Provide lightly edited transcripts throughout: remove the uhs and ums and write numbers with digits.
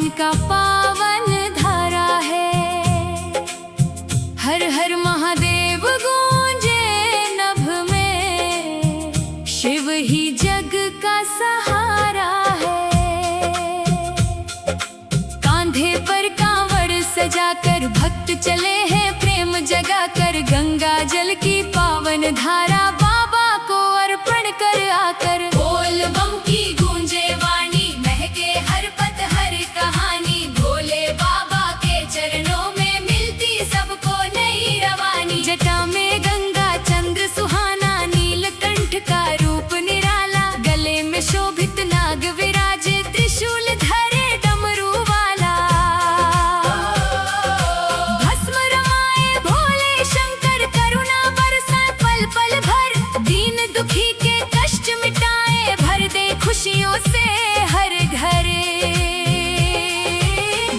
सावन का पावन धारा है। हर हर महादेव गूंजे नभ में, शिव ही जग का सहारा है। कांधे पर कांवड़ सजाकर भक्त चले हैं प्रेम जगाकर, गंगा जल की पावन धारा बाबा को अर्पण कर आकर। बोल बम की गूंजे वाणी, महके हर पथ हर कहानी, भोले बाबा के चरणों में मिलती सबको नई रवानी। जटा में गंगा चंद्र सुहाना, नीलकंठ का रूप निराला, गले में शोभित नाग विराजे, त्रिशूल धरे डमरू वाला। भस्म रमाए भोले शंकर, करुणा बरसाए पल पल भर, दीन दुखी के कष्ट मिटाए, भर दे खुशियों से हर घर।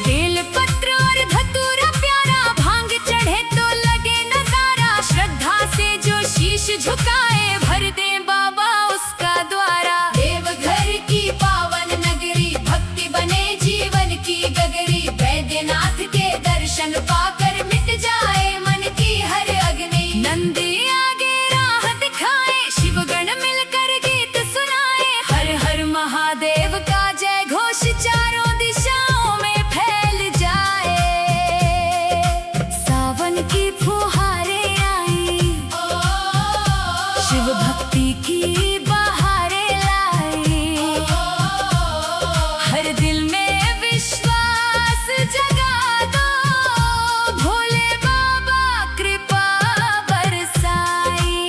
बेल पत्र और धतूरा प्यारा, भांग चढ़े तो लगे नजारा, श्रद्धा से जो शीश झुकाए, भर दे बाबा उसका द्वारा। देवघर की पावन नगरी, भक्ति बने जीवन की गगरी, वैद्यनाथ के दर्शन पाकर मिट जाए मन की हर अग्नि। नंदी आगे राह दिखाए, शिवगण मिलकर गीत सुनाए, हर हर महादेव का जय घोष चारों दिशाओं में फैल जाए। सावन की फुहारें आई, शिव भक्ति की बहारें लाई, हर दिल में विश्वास जगा दो, भोले बाबा कृपा बरसाई।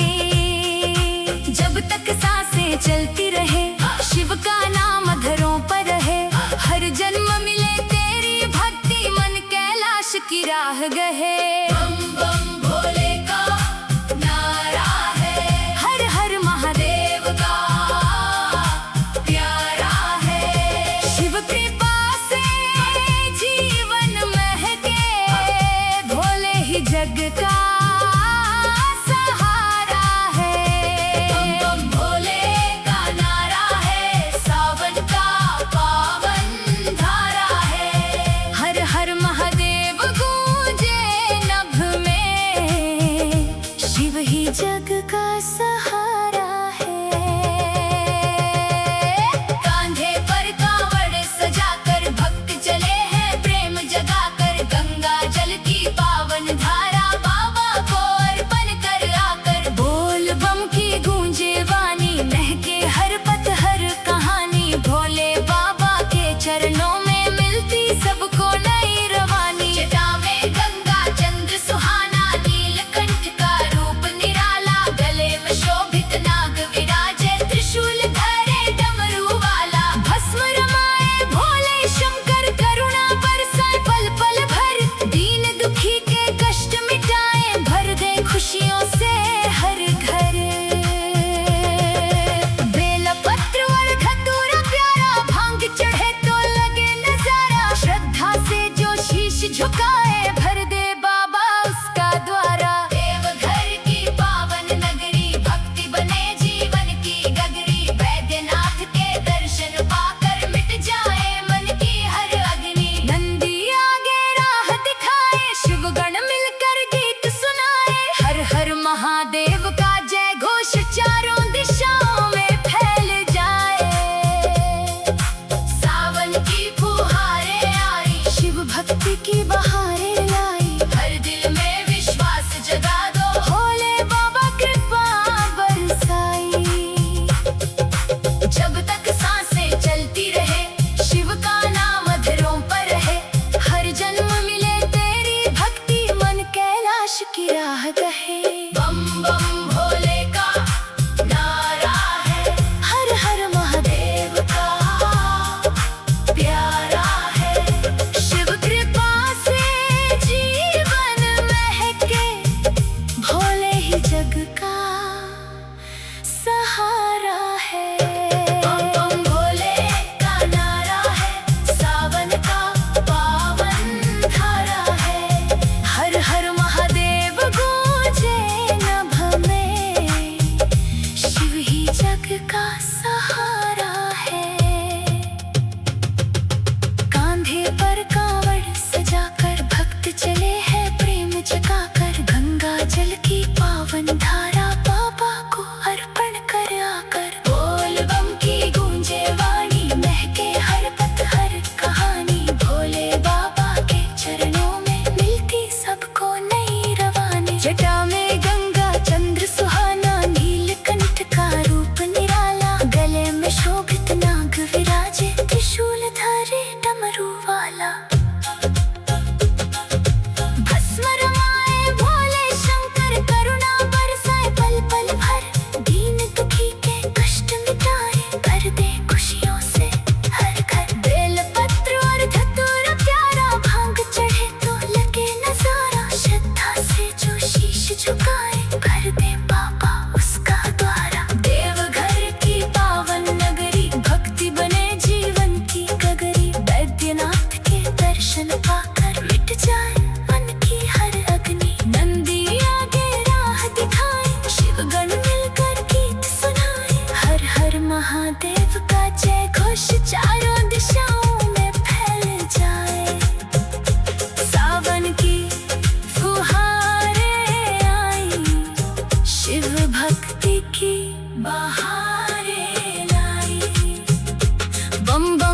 जब तक सांसें चलती रहे, शिव का नाम अधरों पर रहे, हर जन्म मिले तेरी भक्ति, मन कैलाश की राह गहे। बम बम भोले का नारा है, हर हर महादेव का प्यारा है। शिव कृपा से जीवन महके, भोले ही जग का सहारा है। बम बम भोले का नारा है, सावन का पावन धारा है। हर हर महादेव गूंजे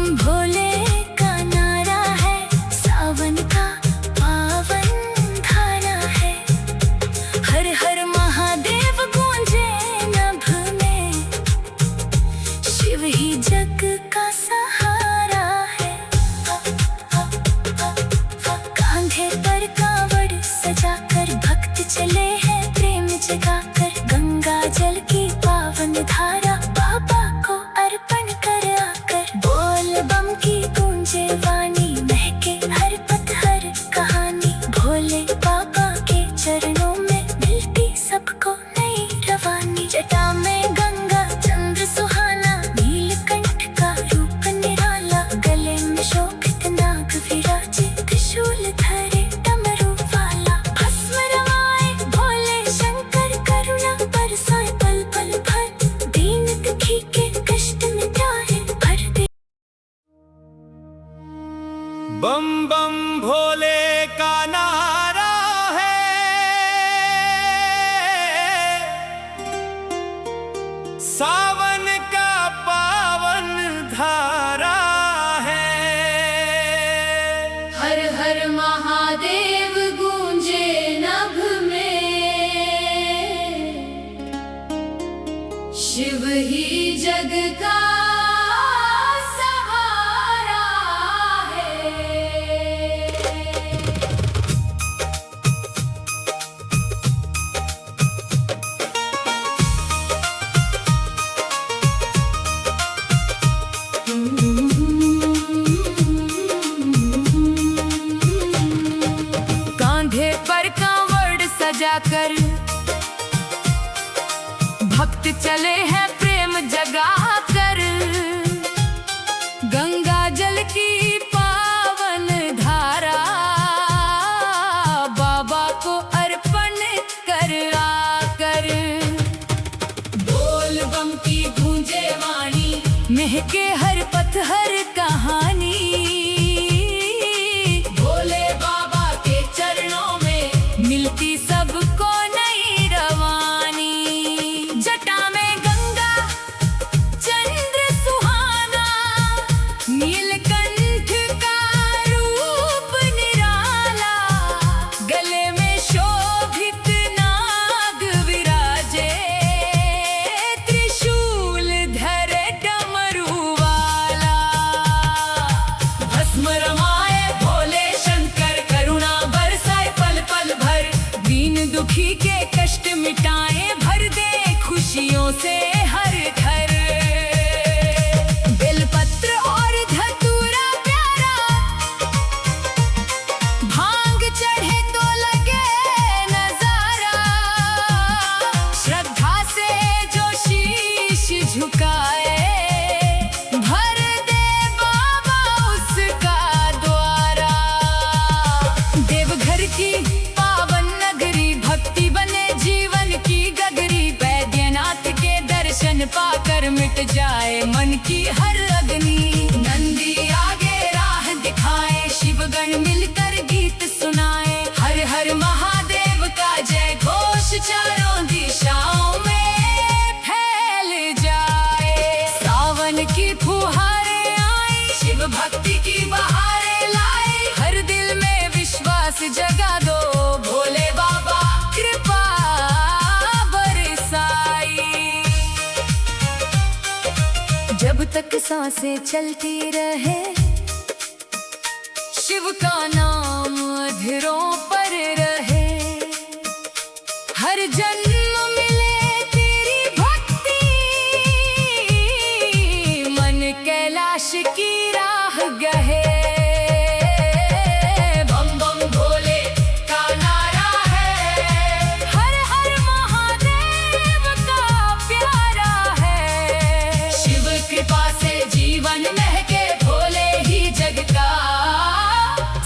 बम भोले का नारा है, सावन का पावन धारा है। हर हर महादेव गूंजे नभ में, शिव ही जग का सहारा है। कांधे पर कांवड़ सजाकर भक्त चले हैं प्रेम जगाकर। गंगा जल की पावन धारा बाबा को अर्पण कर आकर। बोल बम की गूंजे वाणी, महके हर पथ हर कहानी। भोले बाबा के चरणों में मिलती सबको नई रवानी। जटा में गंगा चंद्र सुहाना, नीलकंठ का रूप निराला। गले में शोभित नाग विराजे, त्रिशूल धरे डमरू वाला। भस्म रमाए भोले शंकर, करुणा बरसाए पल पल भर। दीन दुखी के कष्ट मिटाए, भर दे। बम बम भोले का नारा है, सावन का पावन धारा है। हर हर महादेव गूंजे नभ में, शिव ही जग का सहारा है। कांधे पर कांवड़ सजाकर भक्त चले हैं प्रेम जगाकर। गंगा जल की पावन धारा बाबा को अर्पण कर आकर। बोल बम की गूंजे वाणी, महके हर पथ हर कहानी। भोले बाबा के चरणों में मिलती सबको नई रवानी। जटा में गंगा चंद्र सुहाना, नीलकंठ का रूप निराला। गले में शोभित नाग विराजे, त्रिशूल धरे डमरू वाला। भस्म रमाए भोले शंकर, करुणा बरसाए पल पल भर। दीन दुखी के कष्ट मिटाए, भर दे खुशियों से हर घर। बेलपत्र और धतूरा प्यारा, भांग चढ़े तो लगे नजारा। श्रद्धा से जो शीश झुकाए, भर दे बाबा उसका द्वारा। देवघर की पावन नगरी, भक्ति बने जीवन की गगरी। बैद्यनाथ के दर्शन पाकर मिट जाए मन की हर अग्नि। नंदी आगे राह दिखाए, शिवगण मिलकर गीत सुनाए। हर हर महादेव का जय घोष चारों दिशाओं में फैल जाए। सावन की फुहारें आई, शिव भक्ति की बहारें लाई। हर दिल में विश्वास जगा दो, भोले बाबा कृपा बरसाई। जब तक सांसें चलती रहे, शिव का नाम अधरों पर रहे। हर जन्म मिले तेरी भक्ति, मन कैलाश की राह गहे। बम बम भोले का नारा है, हर हर महादेव का प्यारा है। शिव कृपा से जीवन महके, भोले ही जग का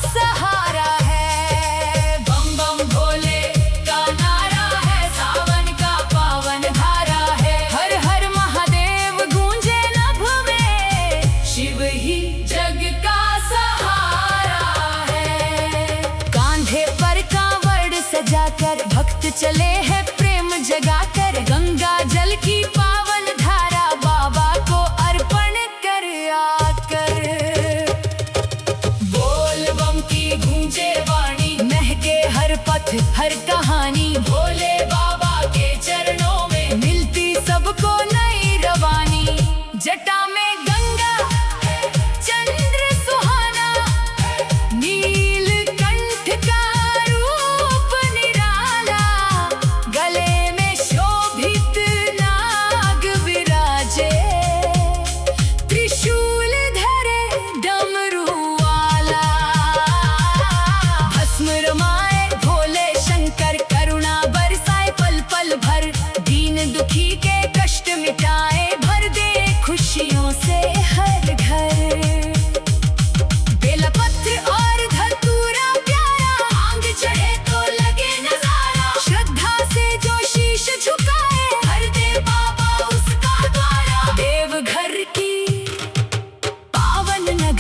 सहारा है। बम बम भोले का नारा है, सावन का पावन धारा है। हर हर महादेव गूंजे नभ में, शिव ही जग का सहारा है। कांधे पर कांवड़ सजाकर भक्त चले हैं प्रेम जगाकर। गंगा जल की पावन धारा बाबा को अर्पण कर आकर।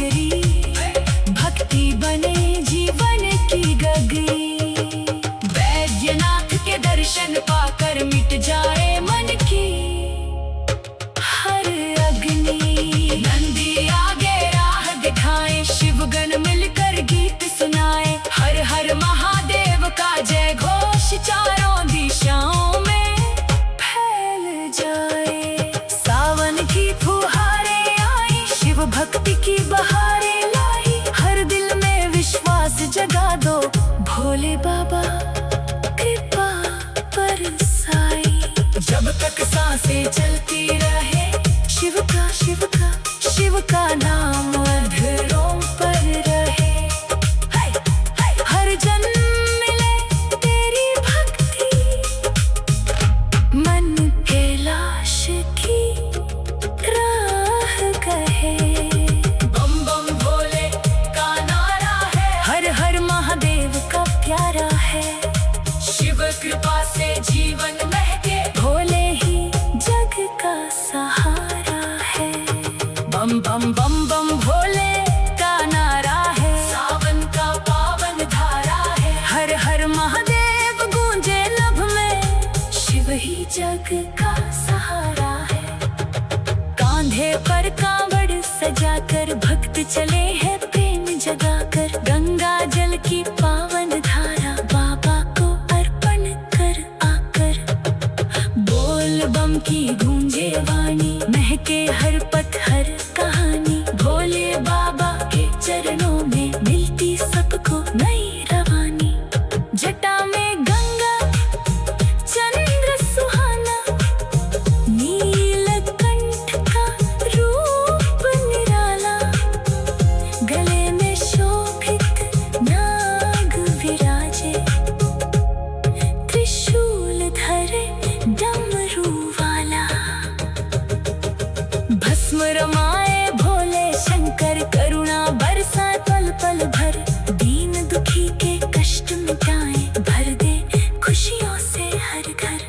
नगरी, भक्ति बने जीवन की गगरी। वैद्यनाथ के दर्शन पाकर मिट जाए मन की हर अग्नि। नंदी आगे राह दिखाए, शिवगण मिलकर गीत सुनाए। हर हर महादेव का जय घोष चारों दिशाओं में फैल जाए। सावन की फुहारें आई, शिव भक्ति की बहारें लाई। हर दिल में विश्वास जगा दो, भोले बाबा कृपा बरसाई। जब तक सांसें चलती रहे, शिव का नाम अधरों पर रहे। हर जन्म मिले तेरी भक्ति, मन कैलाश की राह कहे। बम बम भोले का नारा है, हर हर महादेव का प्यारा है। शिव कृपा से जीवन महके, भोले ही जग का सहारा है। बम बम बम बम भोले का नारा है, सावन का पावन धारा है। हर हर महादेव गूंजे नभ में, शिव ही जग का सहारा है। कांधे पर कांवड़ सजाकर भक्त चले हैं प्रेम जगाकर। गंगा जल की पावन धारा बाबा को अर्पण कर आकर। बोल बम की गूंजे वाणी, महके हर पथ हर कहानी। भोले बाबा के चरणों में मिलती सबको नई रवानी। जटा में गंगा चंद्र सुहाना, नीलकंठ का रूप निराला। गले में शोभित नाग विराजे, त्रिशूल धरे डमरू वाला। भस्म रमाए भोले शंकर, करुणा बरसाए पल पल भर। दीन दुखी के कष्ट मिटाए, भर दे खुशियों से हर घर।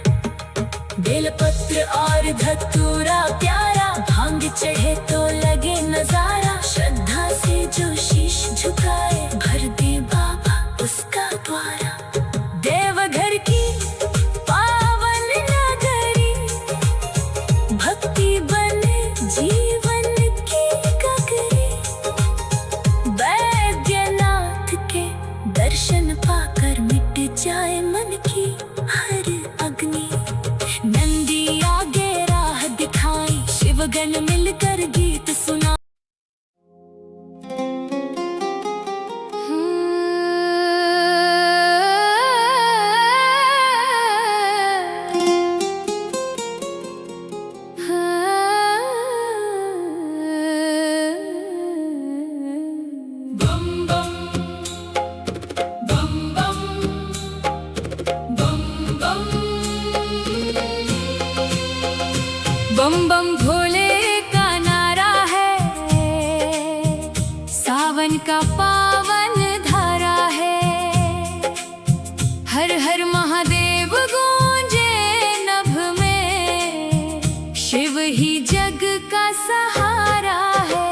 बेलपत्र और धतूरा प्यारा, भांग चढ़े तो लगे नजारा। श्रद्धा से जो शीश झुकाए, भर दे बाबा उसका द्वारा। देवघर की पावन नगरी, भक्ति बने जीवन की गगरी। वैद्यनाथ के दर्शन पाकर मिट जाए मन की हर अग्नि। नंदी आगे राह दिखाई, शिवगण मिलकर गीत सुना। बम बम भोले का नारा है, सावन का पावन धारा है। हर हर महादेव गूंजे नभ में, शिव ही जग का सहारा है।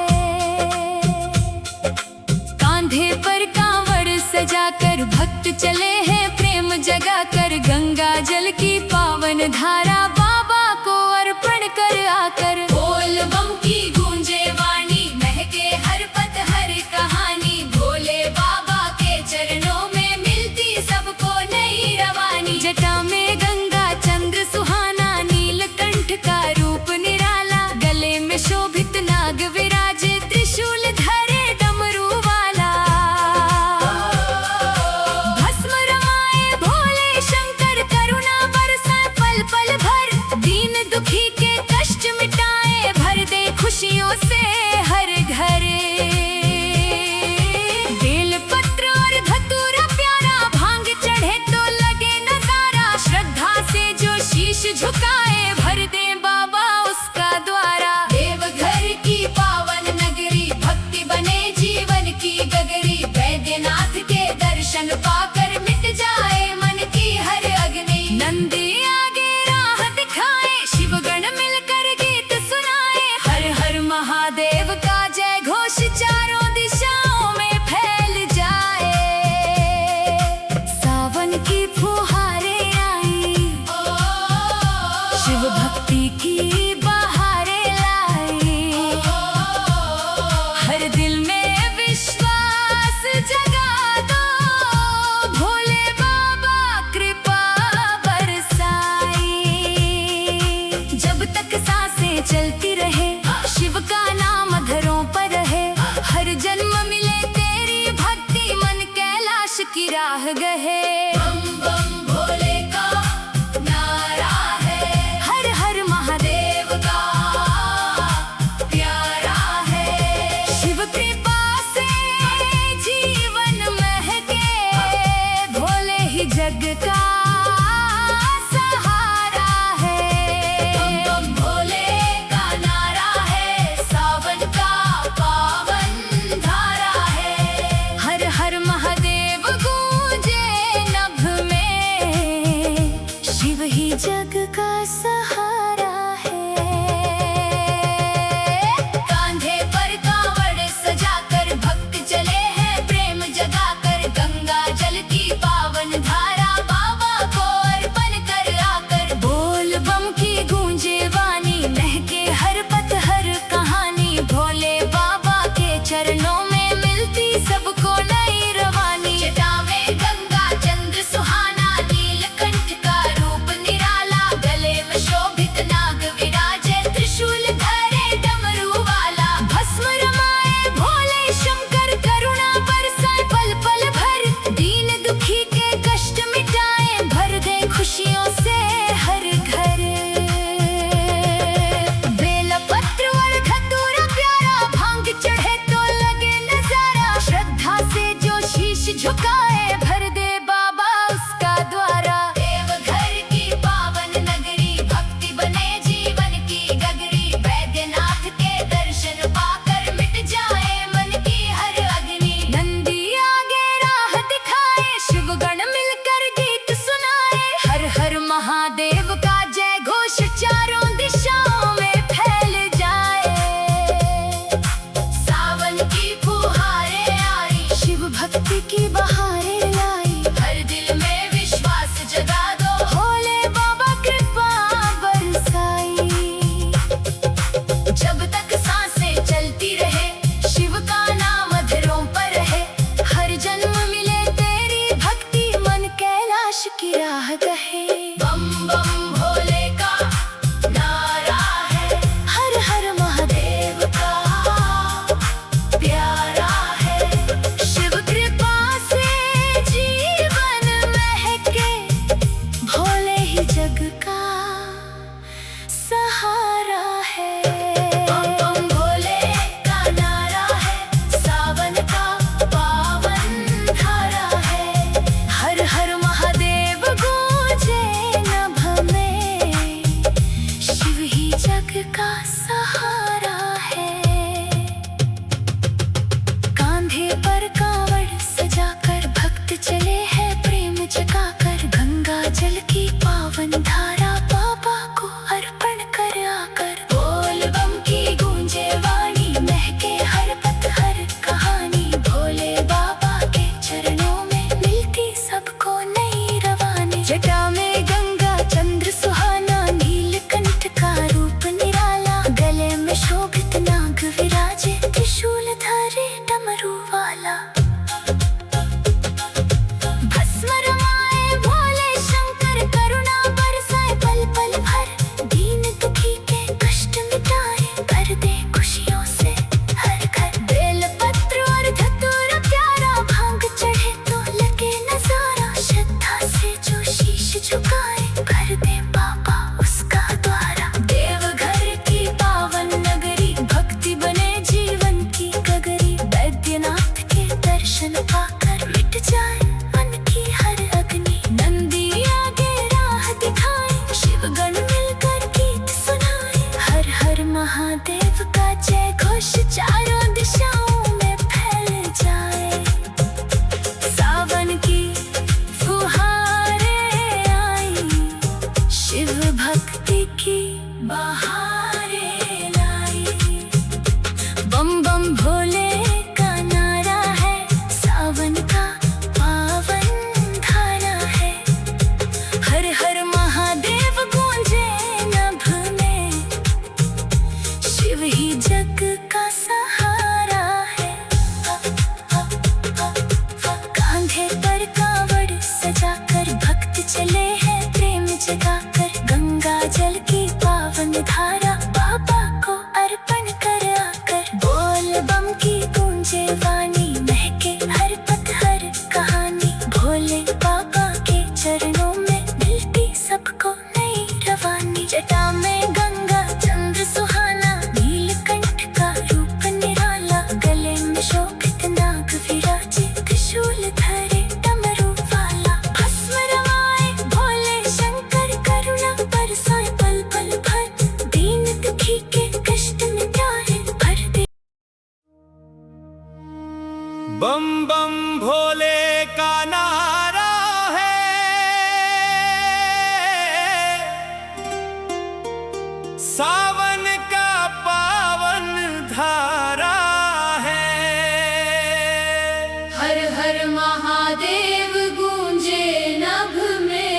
कांधे पर कांवड़ सजाकर भक्त चले हैं प्रेम जगाकर। गंगा जल की पावन धारा बाबा को अर्पण कर आकर। बोल बम की गूंजे वाणी, महके हर पथ हर कहानी। भोले बाबा के चरणों में मिलती सबको नई रवानी। जटा में गंगा चंद्र सुहाना, नीलकंठ का रूप निराला। गले में शोभित नाग विराजे, त्रिशूल धरे डमरू वाला। भस्म रमाए भोले शंकर, करुणा बरसाए पल पल भर। राह गहे। बम बम भोले का नारा है, हर हर महादेव का प्यारा है। शिव कृपा से जीवन महके, भोले ही जग का सहारा है। बम बम भोले का नारा है, सावन का पावन धारा है। हर हर महादेव गूंजे नभ में, शिव ही जग का सहारा है। कांधे पर कांवड़ सजाकर भक्त चले हैं प्रेम जगाकर, गंगा जल की पावन धारा बाबा को अर्पण कर आकर। बोल बम की गूंजे वाणी, महके हर पथ हर कहानी, भोले बाबा के चरणों में मिलती सबको नई रवानी। जटा में गंगा चंद्र सुहाना, नीलकंठ का रूप निराला, गले में शोभित नाग विराजे, त्रिशूल धरे डमरू वाला। भस्म रमाए भोले शंकर, करुणा बरसाए पल पल भर, दीन दुखी के कष्ट मिटाए, भर दे खुशियों से हर घर। बेलपत्र और धतूरा प्यारा, भांग चढ़े तो लगे नजारा, श्रद्धा से जो शीश झुकाए, भर दे बाबा उसका द्वारा। देवघर की पावन नगरी, भक्ति बने जीवन की गगरी, वैद्यनाथ के दर्शन पाकर मिट जाए मन की हर अग्नि। नंदी आगे राह दिखाए, शिवगण मिलकर गीत सुनाए, हर हर महादेव का जय घोष चारों दिशाओं में फैल जाए। सावन की फुहारें आई, शिव भक्ति की बहारें लाई, हर दिल में विश्वास जगा दो, भोले बाबा कृपा बरसाई। जब तक सांसें चलती रहे, शिव का नाम अधरों पर रहे, हर जन्म मिले तेरी भक्ति, मन कैलाश की राह कहे। बम बम भोले का नारा है, हर हर महादेव का प्यारा है। शिव कृपा से जीवन महके, भोले ही जग का सहारा है। बम बम भोले का नारा है, सावन का पावन धारा है। हर हर महादेव गूंजे नभ में, शिव ही जग का सहारा है। कांधे पर कांवड़ सजाकर भक्त चले हैं प्रेम जगाकर, गंगा जल की पावन धारा बाबा को अर्पण कर आकर। बोल बम की गूंजे वाणी, महके हर पथ हर कहानी, भोले बाबा के चरणों में मिलती सबको नई रवानी। जटा में गंगा चंद्र सुहाना, नीलकंठ का रूप निराला, गले में शोभित नाग विराजे, त्रिशूल धरे डमरू वाला। भस्म रमाए भोले शंकर, करुणा बरसाए पल पल भर, दीन दुखी के कष्ट मिटाए, भर दे खुशियों से हर घर। बेलपत्र और धतूरा प्यारा, भांग चढ़े तो लगे नजारा, श्रद्धा से जो शीश झुकाए, भर दे बाबा उसका द्वारा। देवघर की पावन नगरी, भक्ति बने जीवन की गगरी, वैद्यनाथ के दर्शन पाकर मिट जाए मन की हर अग्नि। नंदी आगे राह दिखाए, शिवगण मिलकर गीत सुनाए, हर हर महादेव का जय घोष चारों दिशाओं में फैल जाए। सावन की फुहारें आई, शिव भक्ति की बहारें लाई। बम बम भोले का नारा है, सावन का पावन धारा है। हर हर महादेव गूंजे नभ में, शिव ही जग का सहारा है। कांधे पर कांवड़ सजाकर भक्त चले हैं प्रेम जगाकर, गंगा जल की पावन धारा बाबा को अर्पण कर आकर। बोल बम की गूंजे वाणी, महके हर पथ हर कहानी, भोले शोभित नाग विराजे त्रिशूल धरे डमरू वाला भस्म रमाए भोले शंकर करुणा बरसाए पल पल भर दीन दुखी के कष्ट मिटाए भर दे। बम बम भोले का नारा है, सावन का पावन धारा है। हर हर महादेव गूंजे नभ में,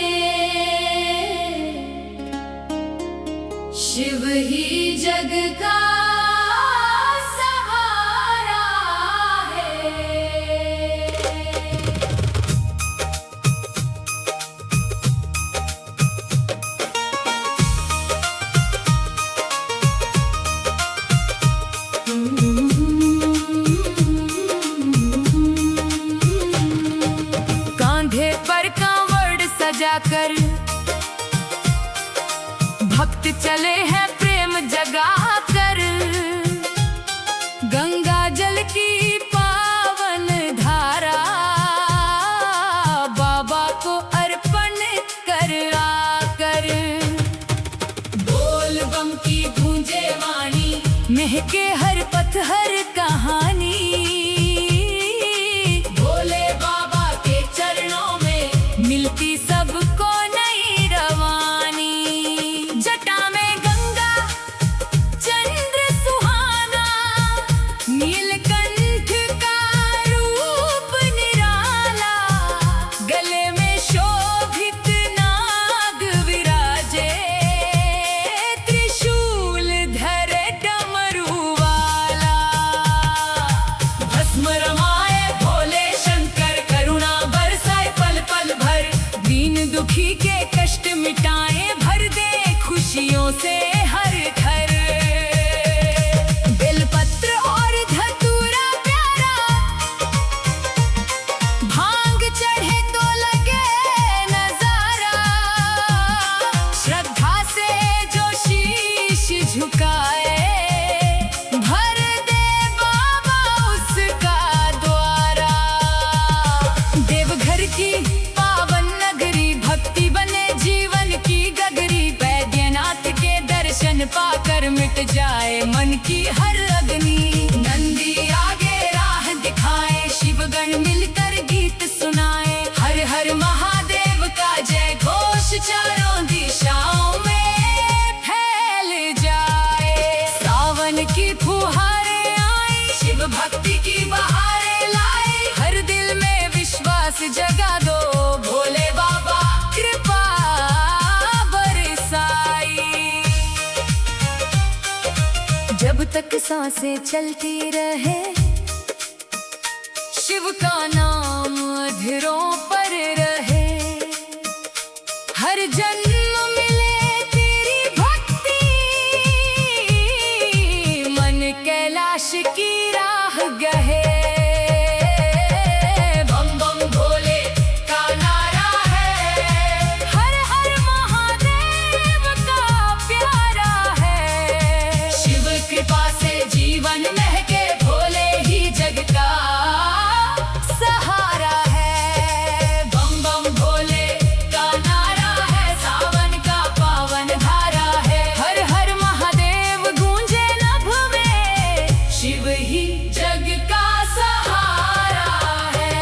शिव ही जग का सहारा है। कांधे पर कांवड़ सजाकर भक्त चले हैं प्रेम जगा कर, गंगा जल की पावन धारा बाबा को अर्पण कर आकर। बोल बम की गूंजे वाणी, महके हर पथ हर कहानी, भोले बाबा के चरणों में मिलती सबको नई रवानी। जटा में गंगा चंद्र सुहाना, नीलकंठ का रूप निराला, गले में शोभित नाग विराजे त्रिशूल धरे डमरू वाला। भस्म रमाए भोले शंकर करुणा बरसाए पल पल भर, दीन दुखी के कष्ट मिटाए भर दे खुशियों से हर घर। बेलपत्र और धतूरा प्यारा, भांग चढ़े तो लगे नजारा, श्रद्धा से जो शीश झुकाए भर दे बाबा उसका द्वारा। देवघर की पावन नगरी, भक्ति बने जीवन की गगरी, बैद्यनाथ के दर्शन पाकर मिट जाए मन की हर अग्नि। नंदी आगे राह दिखाए, शिवगण मिलकर गीत सुनाए, हर हर महादेव का जय घोष चारों दिशाओं में फैल जाए। सावन की फुहारें आई, शिव भक्ति की बहारें लाई, हर दिल में विश्वास जगा दो, भोले बाबा कृपा बरसाई। जब तक सांसें चलती रहे, शिव का नाम अधरों पर रहे, हर जन्म मिले तेरी भक्ति, मन कैलाश की राह गहे। बम बम भोले का नारा है, हर हर महादेव का प्यारा है, शिव कृपा से जीवन महके, भोले ही जग का सहारा है। बम बम भोले का नारा है, सावन का पावन धारा है, हर हर महादेव गूंजे नभ में, शिव ही जग का सहारा है।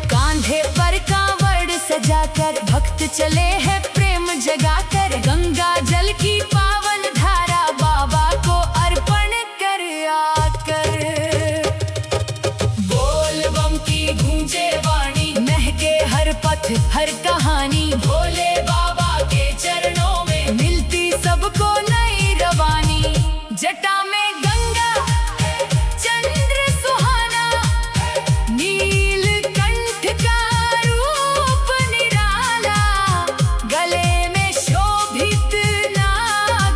कांधे पर कांवड़ सजाकर भक्त चले हैं प्रेम जगाकर, गंगा जल की पावन धारा बाबा को अर्पण कर आकर। बोल बम की गूंजे वाणी, महके हर पथ हर कहानी, भोले बाबा के चरणों में मिलती सबको नई रवानी। जटा में गंगा चंद्र सुहाना, नीलकंठ का रूप निराला, गले में शोभित नाग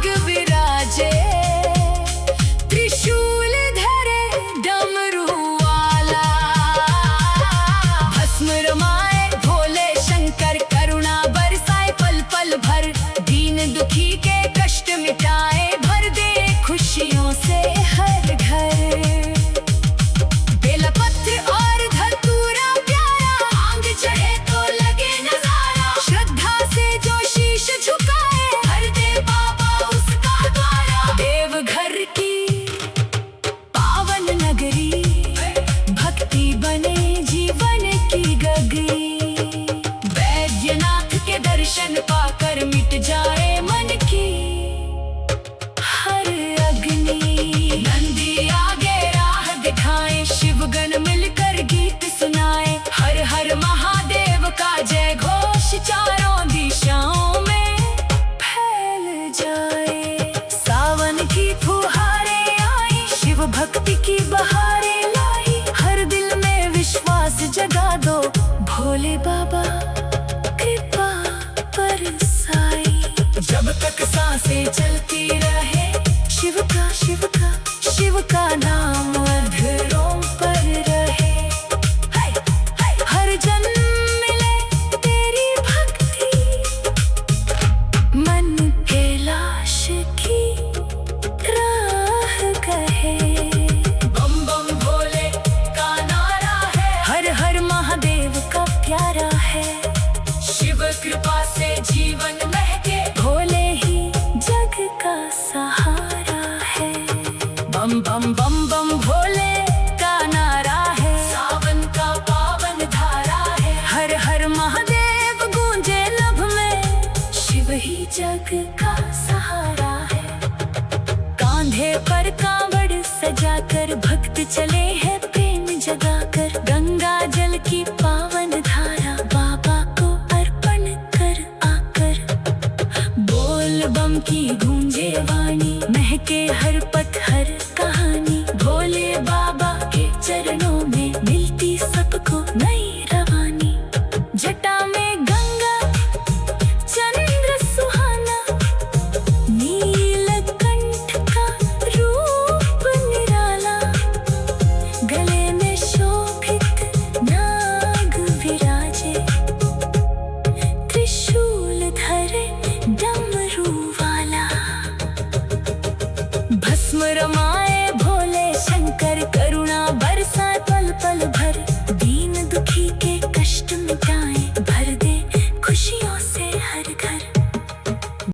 चले हैं प्रेम जगाकर, गंगा जल की पावन धारा बाबा को अर्पण कर आकर। बोल बम की गूंजे वाणी, महके हर पथ हर कहानी, भोले बाबा के चरणों में मिलती सबको नई रवानी। जटा में गंगा चंद्र सुहाना, नीलकंठ का रूप निराला, गले में शोभित नाग विराजे, त्रिशूल धरे डमरू वाला। भस्म रमाए भोले शंकर, करुणा बरसाए